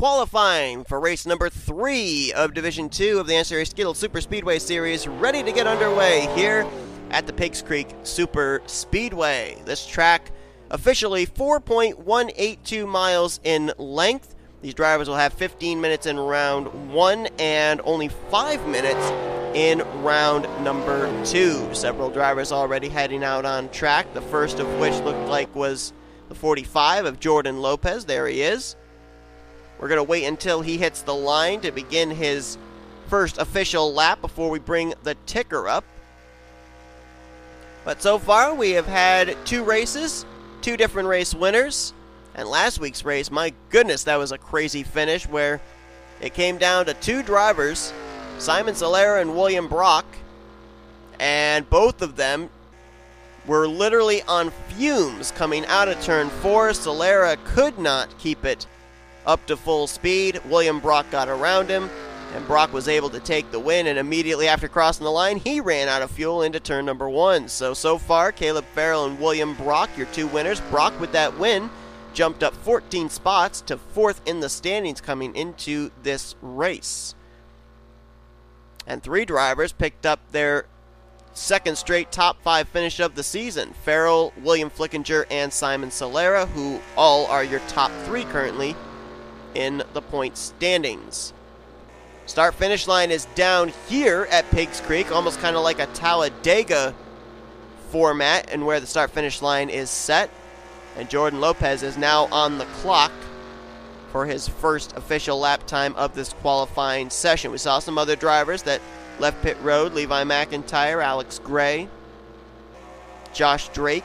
Qualifying for race number 3 of Division 2 of the NNSCRA Skittles Super Speedway Series, ready to get underway here at the Piggzcreek Super Speedway. This track officially 4.182 miles in length. These drivers will have 15 minutes in round 1 and only 5 minutes in round number 2. Several drivers already heading out on track, the first of which looked like was the 45 of Jordan Lopez. There he is. We're going to wait until he hits the line to begin his first official lap before we bring the ticker up. But so far we have had 2 races, 2 different race winners. And last week's race, my goodness, that was a crazy finish where it came down to 2 drivers, Simon Solera and William Brock. And both of them were literally on fumes coming out of turn 4. Solera could not keep it up to full speed. William Brock got around him, and Brock was able to take the win, and immediately after crossing the line, he ran out of fuel into turn number 1. So far, Caleb Farrell and William Brock, your 2 winners. Brock, with that win, jumped up 14 spots to 4th in the standings coming into this race. And 3 drivers picked up their second straight top 5 finish of the season. Farrell, William Flickinger, and Simon Solera, who all are your top 3 currently in the point standings. Start-finish line is down here at Piggzcreek, almost kind of like a Talladega format, and where the start-finish line is set. And Jordan Lopez is now on the clock for his first official lap time of this qualifying session. We saw some other drivers that left pit road: Levi McIntyre, Alex Gray, Josh Drake.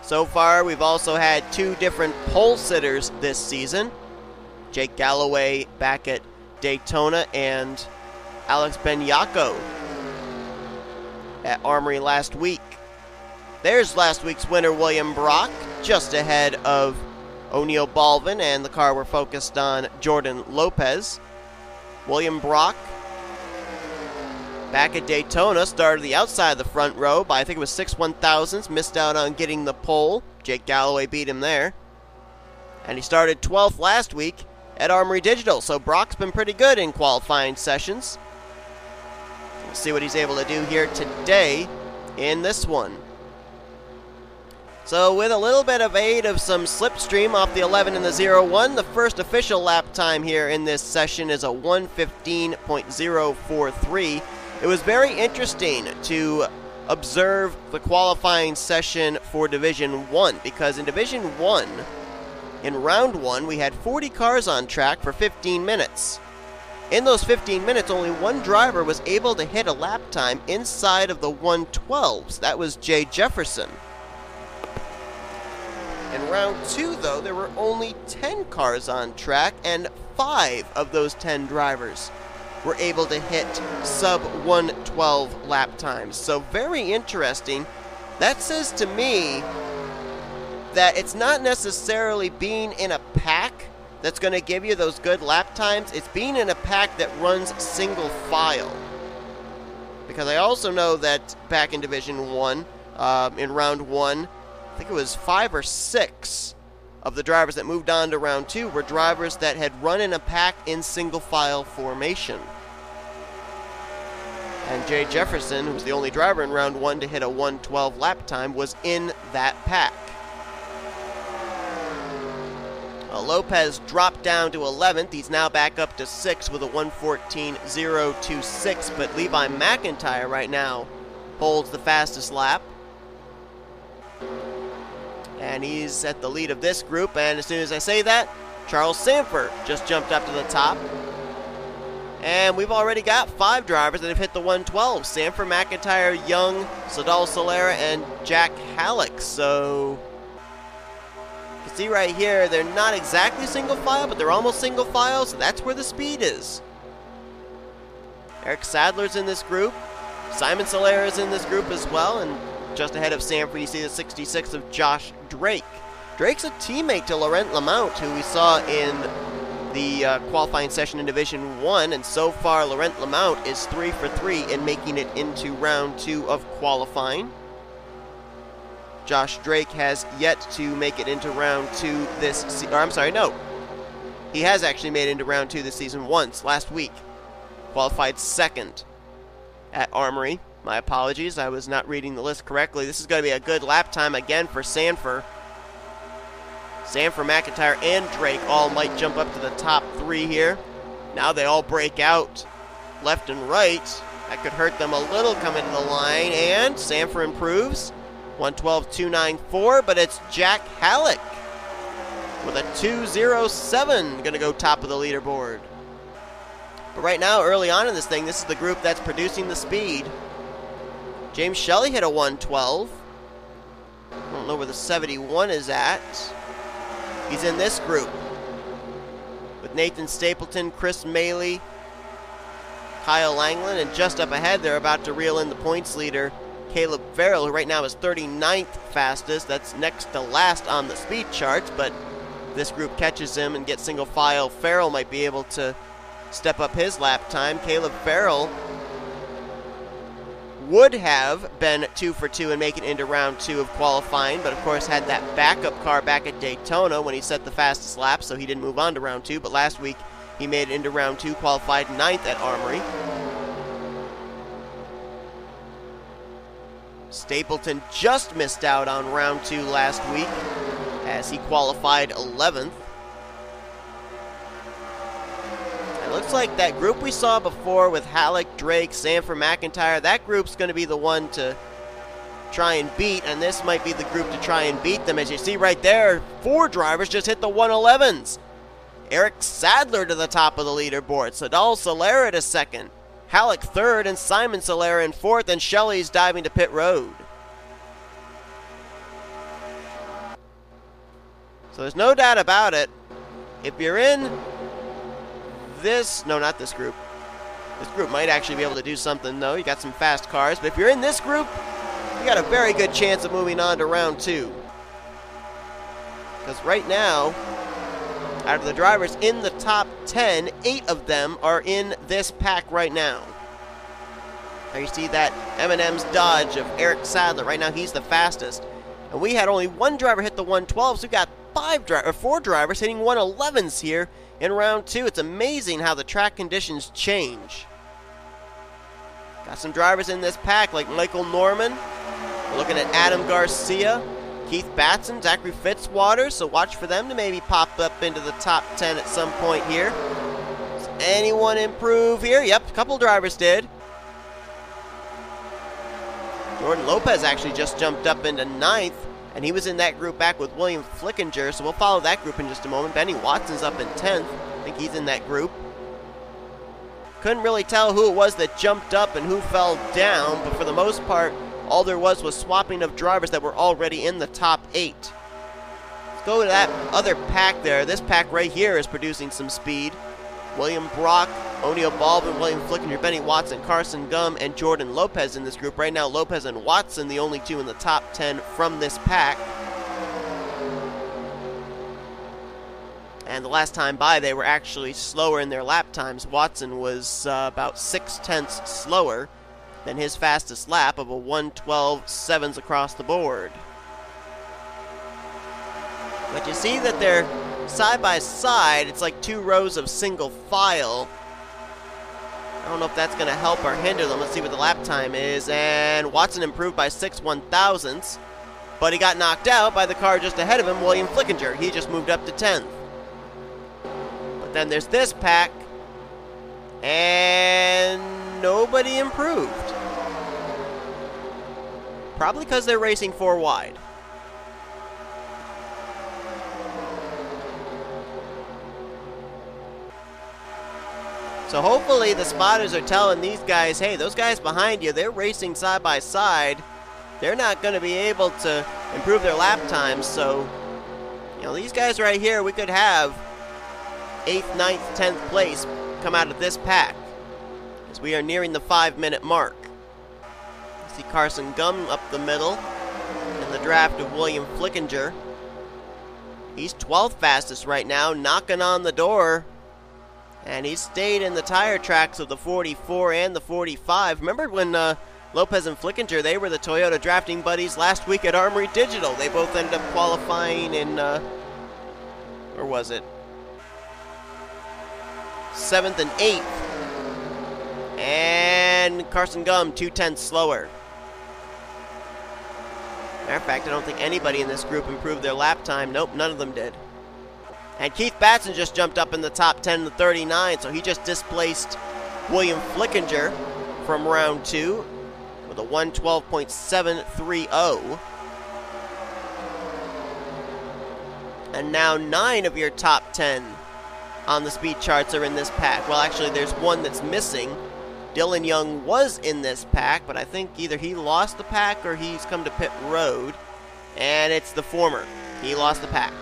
So far, we've also had 2 different pole sitters this season. Jake Galloway back at Daytona and Alex Benyako at Armory last week. There's last week's winner, William Brock, just ahead of O'Neal Balvin, and the car we're focused on, Jordan Lopez. William Brock back at Daytona started the outside of the front row by, I think it was 6 1/1000ths, missed out on getting the pole. Jake Galloway beat him there. And he started 12th last week at Armory Digital, so Brock's been pretty good in qualifying sessions. We'll see what he's able to do here today in this one. So with a little bit of aid of some slipstream off the 11 and the 01, the first official lap time here in this session is a 1:15.043. It was very interesting to observe the qualifying session for Division 1, because in Division 1, in round 1, we had 40 cars on track for 15 minutes. In those 15 minutes, only 1 driver was able to hit a lap time inside of the 1:12s. That was Jay Jefferson. In round 2, though, there were only 10 cars on track, and 5 of those 10 drivers were able to hit sub-112 lap times. So very interesting. That says to me that it's not necessarily being in a pack that's going to give you those good lap times. It's being in a pack that runs single file. Because I also know that back in Division 1, in round 1, I think it was 5 or 6 of the drivers that moved on to round 2 were drivers that had run in a pack in single file formation. And Jay Jefferson, who was the only driver in round 1 to hit a 1:12 lap time, was in that pack. Lopez dropped down to 11th. He's now back up to 6th with a 1:14.026, but Levi McIntyre right now holds the fastest lap. And he's at the lead of this group, and as soon as I say that, Charles Sanford just jumped up to the top. And we've already got 5 drivers that have hit the 1:12. Sanford, McIntyre, Young, Sadal Solera, and Jack Halleck. So you can see right here, they're not exactly single file, but they're almost single file, so that's where the speed is. Eric Sadler's in this group. Simon Solera is in this group as well, and just ahead of Sanford, you see the 66 of Josh Drake. Drake's a teammate to Laurent Lamount, who we saw in the qualifying session in Division 1, and so far Laurent Lamount is 3 for 3 in making it into round 2 of qualifying. Josh Drake has yet to make it into round 2 this or I'm sorry, no. He has actually made it into round 2 this season once, last week. Qualified second at Armory. My apologies, I was not reading the list correctly. This is going to be a good lap time again for Sanford. Sanford, McIntyre, and Drake all might jump up to the top 3 here. Now they all break out left and right. That could hurt them a little coming to the line, and Sanford improves. 112.294, but it's Jack Halleck with a 2.07, going to go top of the leaderboard. But right now, early on in this thing, this is the group that's producing the speed. James Shelley hit a 112. I don't know where the 71 is at. He's in this group with Nathan Stapleton, Chris Maley, Kyle Langland, and just up ahead, they're about to reel in the points leader, Caleb Farrell, who right now is 39th fastest. That's next to last on the speed charts, but this group catches him and gets single file. Farrell might be able to step up his lap time. Caleb Farrell would have been 2 for 2 and make it into round 2 of qualifying, but of course had that backup car back at Daytona when he set the fastest lap, so he didn't move on to round 2. But last week he made it into round 2, qualified 9th at Armory. Stapleton just missed out on round 2 last week as he qualified 11th. It looks like that group we saw before with Halleck, Drake, Sanford, McIntyre, that group's going to be the one to try and beat, and this might be the group to try and beat them. As you see right there, 4 drivers just hit the 111s. Eric Sadler to the top of the leaderboard, Sadal Solera to second, Halleck third, and Simon Solera in fourth, and Shelley's diving to pit road. So there's no doubt about it. If you're in this, no, not this group. This group might actually be able to do something, though. You got some fast cars, but if you're in this group, you got a very good chance of moving on to round 2. Because right now, out of the drivers in the top 10, 8 of them are in this pack right now. Now you see that M&M's Dodge of Eric Sadler. Right now, he's the fastest. And we had only 1 driver hit the 112, so we got 4 drivers hitting 111s here in round 2. It's amazing how the track conditions change. Got some drivers in this pack like Michael Norman. We're looking at Adam Garcia, Keith Batson, Zachary Fitzwater, so watch for them to maybe pop up into the top 10 at some point here. Does anyone improve here? Yep, a couple drivers did. Jordan Lopez actually just jumped up into 9th, and he was in that group back with William Flickinger, so we'll follow that group in just a moment. Benny Watson's up in 10th. I think he's in that group. Couldn't really tell who it was that jumped up and who fell down, but for the most part, all there was swapping of drivers that were already in the top 8. Let's go to that other pack there. This pack right here is producing some speed. William Brock, O'Neal Baldwin, William Flickinger, Benny Watson, Carson Gum, and Jordan Lopez in this group. Right now, Lopez and Watson, the only 2 in the top 10 from this pack. And the last time by, they were actually slower in their lap times. Watson was about 0.6 slower than his fastest lap of a 112.7s across the board. But you see that they're side by side. It's like 2 rows of single file. I don't know if that's going to help or hinder them. Let's see what the lap time is. And Watson improved by 6/1000ths, but he got knocked out by the car just ahead of him, William Flickinger. He just moved up to 10th. But then there's this pack, and nobody improved. Probably because they're racing 4 wide. So hopefully the spotters are telling these guys, hey, those guys behind you, they're racing side by side. They're not going to be able to improve their lap times. So, you know, these guys right here, we could have 8th, 9th, 10th place come out of this pack, as we are nearing the 5-minute mark. You see Carson Gum up the middle in the draft of William Flickinger. He's 12th fastest right now, knocking on the door. And he stayed in the tire tracks of the 44 and the 45. Remember when Lopez and Flickinger, they were the Toyota drafting buddies last week at Armory Digital. They both ended up qualifying in, where was it? 7th and 8th. And Carson Gum, 2/10 slower. Matter of fact, I don't think anybody in this group improved their lap time. Nope, none of them did. And Keith Batson just jumped up in the top 10 in the 39, so he just displaced William Flickinger from round 2 with a 1:12.730. And now 9 of your top 10 on the speed charts are in this pack. Well, actually, there's one that's missing. Dylan Young was in this pack, but I think either he lost the pack or he's come to pit road. And it's the former. He lost the pack.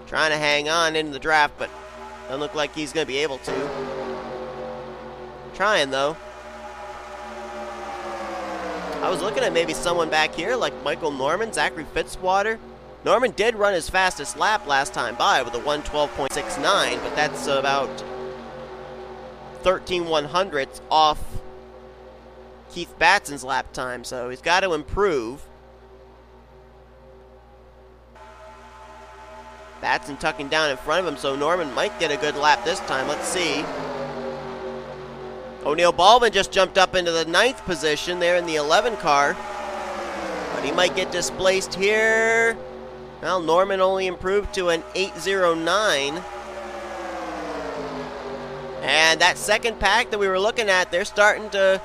Trying to hang on into the draft, but doesn't look like he's going to be able to. Trying, though. I was looking at maybe someone back here, like Michael Norman, Zachary Fitzwater. Norman did run his fastest lap last time by with a 1:12.69, but that's about 13/100ths off Keith Batson's lap time, so he's got to improve. Batson tucking down in front of him, so Norman might get a good lap this time. Let's see. O'Neal Baldwin just jumped up into the 9th position there in the 11 car, but he might get displaced here. Well, Norman only improved to an 8:09. And that second pack that we were looking at, they're starting to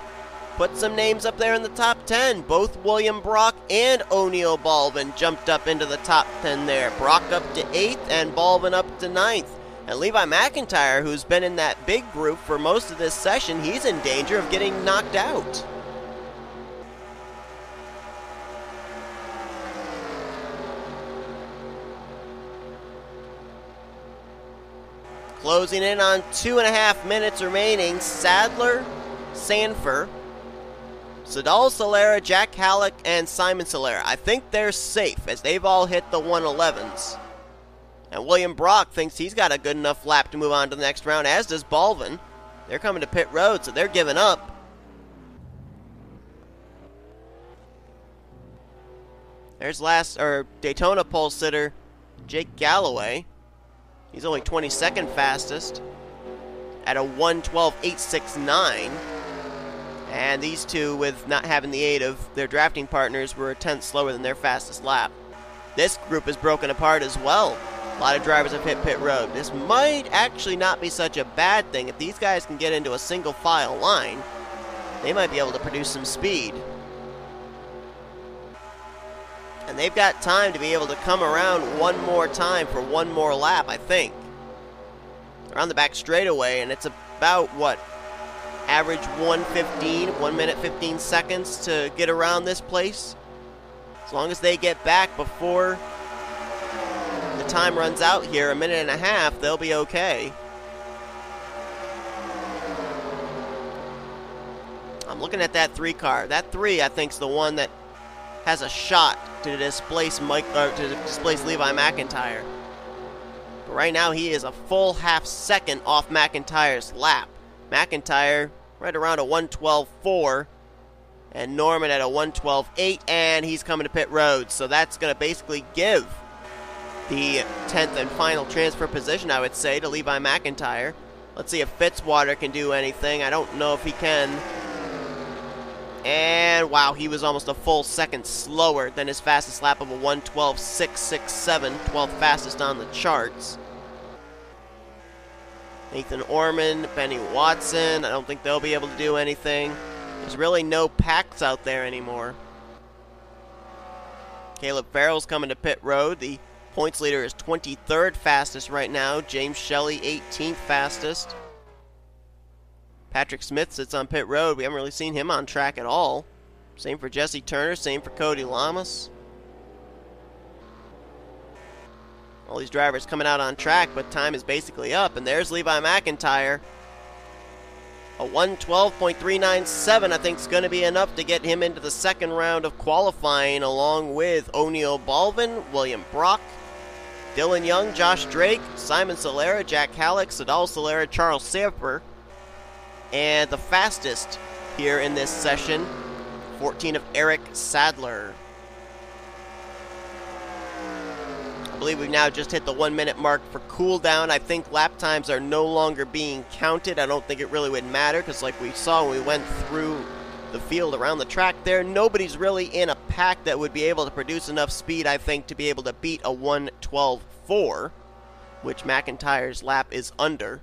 put some names up there in the top 10. Both William Brock and O'Neal Baldwin jumped up into the top 10 there. Brock up to 8th and Baldwin up to 9th. And Levi McIntyre, who's been in that big group for most of this session, he's in danger of getting knocked out. Closing in on 2.5 minutes remaining, Sadler, Sanford, Sadal Solera, Jack Halleck, and Simon Solera. I think they're safe as they've all hit the 111s. And William Brock thinks he's got a good enough lap to move on to the next round, as does Baldwin. They're coming to pit road, so they're giving up. There's Daytona pole sitter Jake Galloway. He's only 22nd fastest at a 1:12.869. And these two, with not having the aid of their drafting partners, were a 10th slower than their fastest lap. This group is broken apart as well. A lot of drivers have hit pit road. This might actually not be such a bad thing. If these guys can get into a single file line, they might be able to produce some speed. And they've got time to be able to come around one more time for one more lap, I think. Around the back straightaway, and it's about, what, average 1 minute 15 seconds to get around this place. As long as they get back before the time runs out here, 1.5 minutes, they'll be okay. I'm looking at that 3 car. That 3, I think, is the one that has a shot to displace Levi McIntyre. But right now, he is a full half second off McIntyre's lap. McIntyre right around a 1:12.4, and Norman at a 1:12.8, and he's coming to pit road. So that's going to basically give the 10th and final transfer position, I would say, to Levi McIntyre. Let's see if Fitzwater can do anything. I don't know if he can. And wow, he was almost a full second slower than his fastest lap of a 1:12.667, 12th fastest on the charts. Nathan Orman, Benny Watson, I don't think they'll be able to do anything. There's really no packs out there anymore. Caleb Farrell's coming to pit road. The points leader is 23rd fastest right now. James Shelley, 18th fastest. Patrick Smith sits on pit road. We haven't really seen him on track at all. Same for Jesse Turner, same for Cody Lamas. All these drivers coming out on track, but time is basically up. And there's Levi McIntyre. A 1:12.397, I think, is going to be enough to get him into the second round of qualifying, along with O'Neal Baldwin, William Brock, Dylan Young, Josh Drake, Simon Solera, Jack Halleck, Sadal Solera, Charles Sanford. And the fastest here in this session. 14 of Eric Sadler. I believe we've now just hit the 1 minute mark for cooldown. I think lap times are no longer being counted. I don't think it really would matter because like we saw when we went through the field around the track there, nobody's really in a pack that would be able to produce enough speed, I think, to be able to beat a 1:12.4, which McIntyre's lap is under.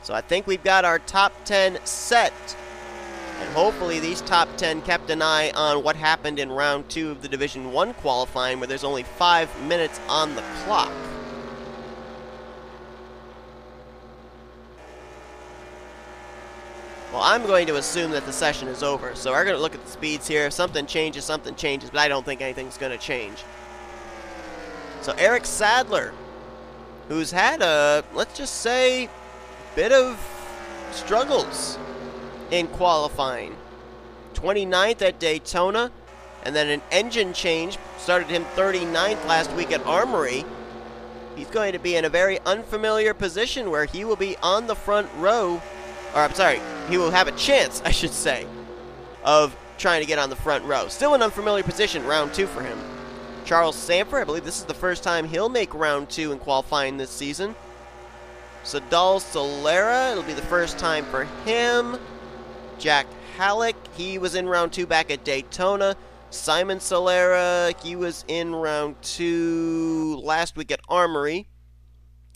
So I think we've got our top 10 set. And hopefully these top 10 kept an eye on what happened in round 2 of the Division 1 qualifying, where there's only 5 minutes on the clock. Well, I'm going to assume that the session is over, so we're going to look at the speeds here. If something changes, but I don't think anything's going to change. So Eric Sadler, who's had a, let's just say, bit of struggles in qualifying. 29th at Daytona, and then an engine change started him 39th last week at Armory. He's going to be in a very unfamiliar position where he will be on the front row, or I'm sorry, he will have a chance, I should say, of trying to get on the front row. Still an unfamiliar position, round 2 for him. Charles Sanford, I believe this is the first time he'll make round 2 in qualifying this season. Sadal Solera, it'll be the first time for him. Jack Halleck, he was in round 2 back at Daytona. Simon Solera, he was in round 2 last week at Armory.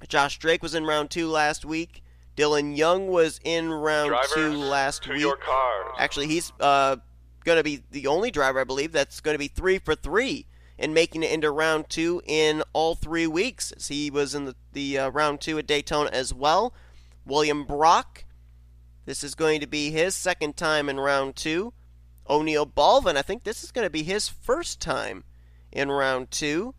Josh Drake was in round 2 last week. Dylan Young was in round 2 last week. Actually, he's going to be the only driver, I believe, that's going to be 3 for 3 in making it into round 2 in all 3 weeks, as he was in the round 2 at Daytona as well. William Brock, this is going to be his second time in round 2. O'Neal Baldwin, I think this is going to be his first time in round 2.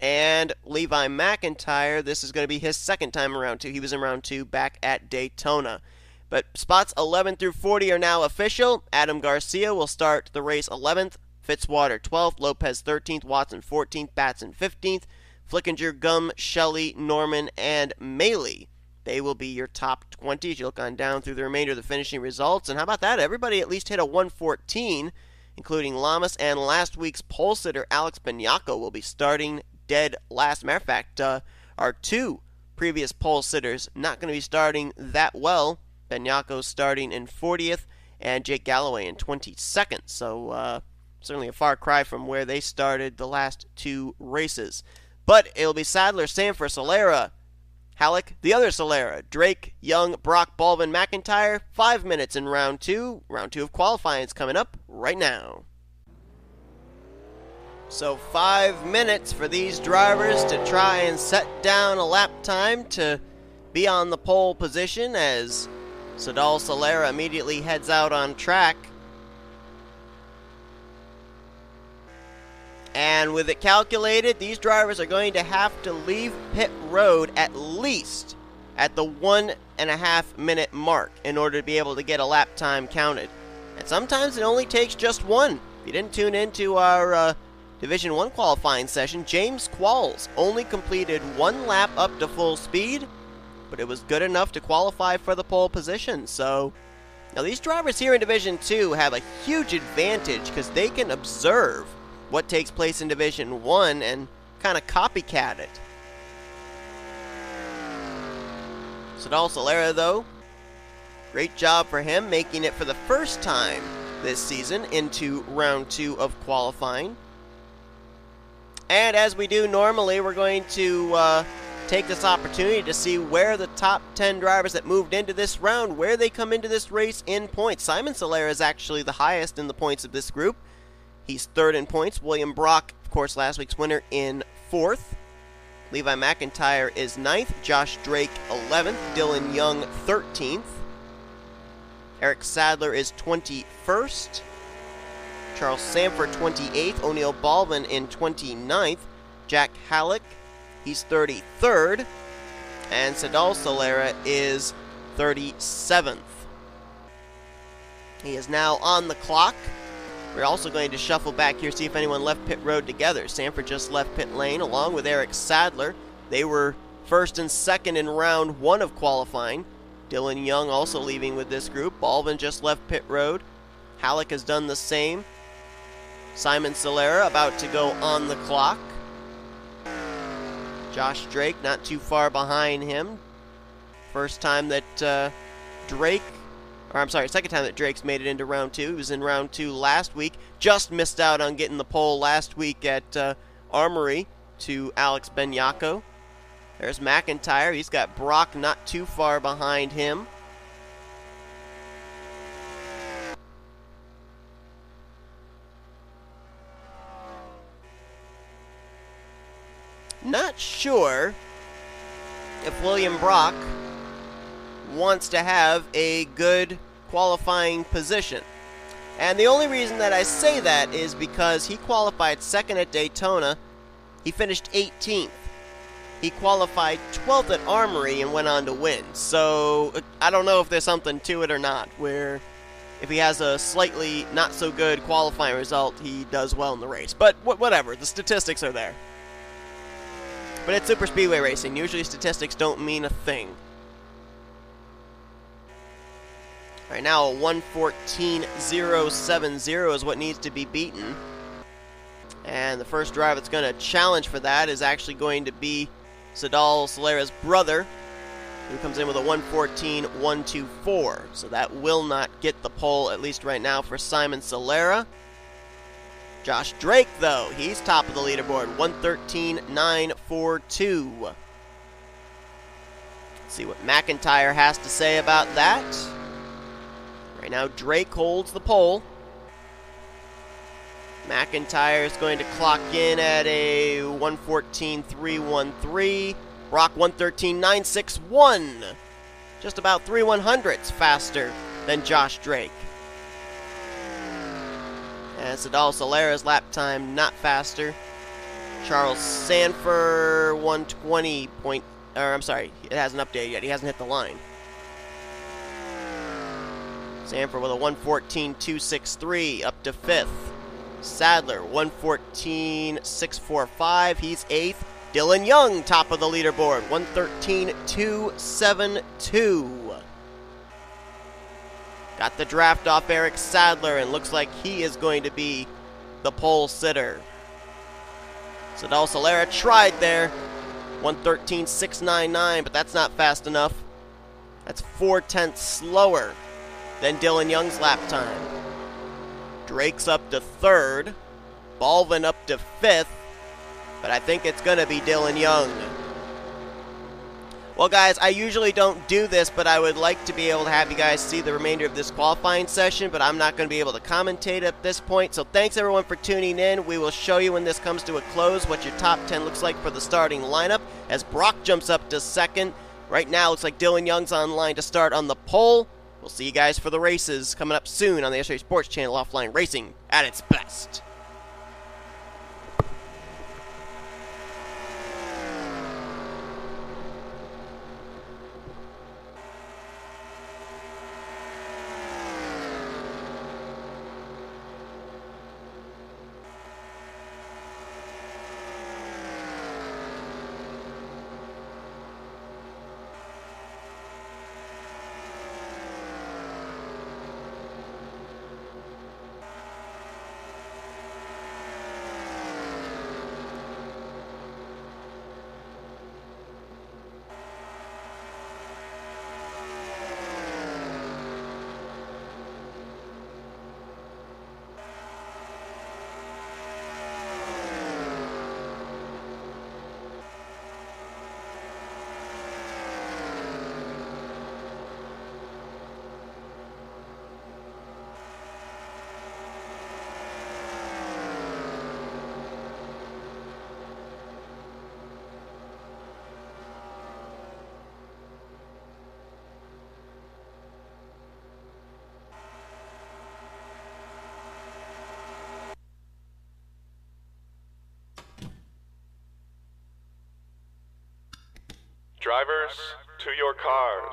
And Levi McIntyre, this is going to be his second time in round 2. He was in round 2 back at Daytona. But spots 11 through 40 are now official. Adam Garcia will start the race 11th. Fitzwater 12th. Lopez 13th. Watson 14th. Batson 15th. Flickinger, Gum, Shelley, Norman, and Maley. They will be your top 20 as you look on down through the remainder of the finishing results. And how about that? Everybody at least hit a 114, including Lamas, and last week's pole sitter Alex Banyako will be starting dead last. Matter of fact, our 2 previous pole sitters not going to be starting that well. Banyako starting in 40th and Jake Galloway in 22nd. So certainly a far cry from where they started the last 2 races. But it'll be Sadler, Sanford, Solera, Halleck, the other Solera, Drake, Young, Brock, Baldwin, McIntyre. 5 minutes in round 2. Round 2 of qualifying is coming up right now. So 5 minutes for these drivers to try and set down a lap time to be on the pole position as Sadal Solera immediately heads out on track. And with it calculated, these drivers are going to have to leave pit road at least at the 1.5 minute mark in order to be able to get a lap time counted. And sometimes it only takes just one. If you didn't tune into our Division 1 qualifying session, James Qualls only completed 1 lap up to full speed, but it was good enough to qualify for the pole position. So now these drivers here in Division 2 have a huge advantage because they can observe what takes place in Division 1 and kind of copycat it. Sadal Solera, though, great job for him, making it for the first time this season into round 2 of qualifying. And as we do normally, we're going to take this opportunity to see where the top 10 drivers that moved into this round, where they come into this race in points. Simon Solera is actually the highest in the points of this group. He's 3rd in points. William Brock, of course, last week's winner, in 4th. Levi McIntyre is 9th. Josh Drake, 11th. Dylan Young, 13th. Eric Sadler is 21st. Charles Sanford, 28th. O'Neal Baldwin in 29th. Jack Halleck, he's 33rd. And Sadal Solera is 37th. He is now on the clock. We're also going to shuffle back here, see if anyone left pit road together. Sanford just left pit lane along with Eric Sadler. They were 1st and 2nd in round 1 of qualifying. Dylan Young also leaving with this group. Baldwin just left pit road. Halleck has done the same. Simon Solera about to go on the clock. Josh Drake not too far behind him. First time that second time that Drake's made it into round 2. He was in round 2 last week. Just missed out on getting the pole last week at Armory to Alex Benyako. There's McIntyre. He's got Brock not too far behind him. Not sure if William Brock wants to have a good qualifying position. And the only reason that I say that is because he qualified second at Daytona. He finished 18th. He qualified 12th at Armory and went on to win. So I don't know if there's something to it or not, where if he has a slightly not so good qualifying result, he does well in the race. But whatever, the statistics are there. But it's super speedway racing. Usually statistics don't mean a thing. Right now, a 1:14.070 is what needs to be beaten. And the first driver that's going to challenge for that is actually going to be Sadal Solera's brother, who comes in with a 1:14.124. So that will not get the pole, at least right now, for Simon Solera. Josh Drake, though, he's top of the leaderboard, 1:13.942. Let's see what McIntyre has to say about that. Right now, Drake holds the pole. McIntyre is going to clock in at a 1:14.313. Brock 1:13.961. Just about 3/100ths faster than Josh Drake. And Sadal Solera's lap time not faster. Charles Sanford 1:20. It hasn't updated yet. He hasn't hit the line. Sanford with a 1:14.263 up to 5th. Sadler 1:14.645. He's 8th. Dylan Young top of the leaderboard, 1:13.272. Got the draft off Eric Sadler, and looks like he is going to be the pole sitter. Sadal Solera tried there, 1:13.699, but that's not fast enough. That's 4/10 slower than Dylan Young's lap time. Drake's up to 3rd, Baldwin up to 5th, but I think it's going to be Dylan Young. Well, guys, I usually don't do this, but I would like to be able to have you guys see the remainder of this qualifying session, but I'm not going to be able to commentate at this point. So thanks, everyone, for tuning in. We will show you when this comes to a close what your top 10 looks like for the starting lineup as Brock jumps up to 2nd. Right now, it looks like Dylan Young's on line to start on the pole. We'll see you guys for the races coming up soon on the SRA Sports Channel. Offline racing at its best. Drivers, to your cars.